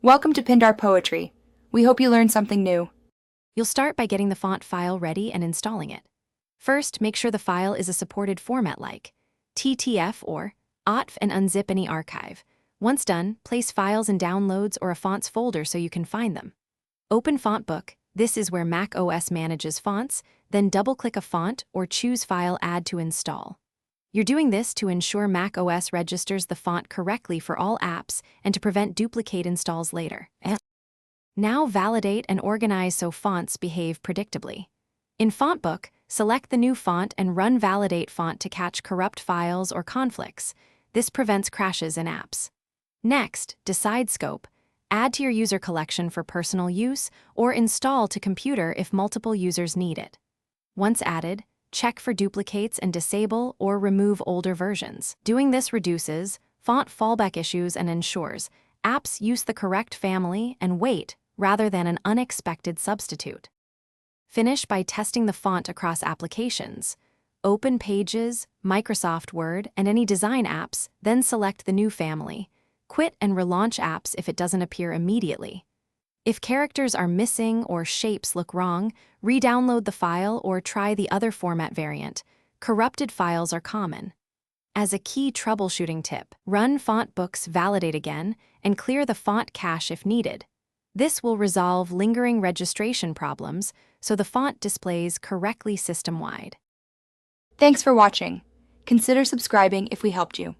Welcome to Pindar Poetry. We hope you learned something new. You'll start by getting the font file ready and installing it. First, make sure the file is a supported format like TTF or OTF and unzip any archive. Once done, place files in downloads or a fonts folder so you can find them. Open FontBook. This is where Mac OS manages fonts, then double-click a font or choose File Add to install. You're doing this to ensure Mac OS registers the font correctly for all apps and to prevent duplicate installs later. Now validate and organize so fonts behave predictably. In FontBook, select the new font and run Validate Font to catch corrupt files or conflicts. This prevents crashes in apps. Next, decide scope. Add to your user collection for personal use or install to computer if multiple users need it. Once added, check for duplicates and disable or remove older versions. Doing this reduces font fallback issues and ensures apps use the correct family and weight rather than an unexpected substitute. Finish by testing the font across applications. Open Pages, Microsoft Word, and any design apps, then select the new family. Quit and relaunch apps if it doesn't appear immediately. If characters are missing or shapes look wrong, re-download the file or try the other format variant. Corrupted files are common. As a key troubleshooting tip, run FontBook's Validate again and clear the font cache if needed. This will resolve lingering registration problems so the font displays correctly system-wide. Thanks for watching. Consider subscribing if we helped you.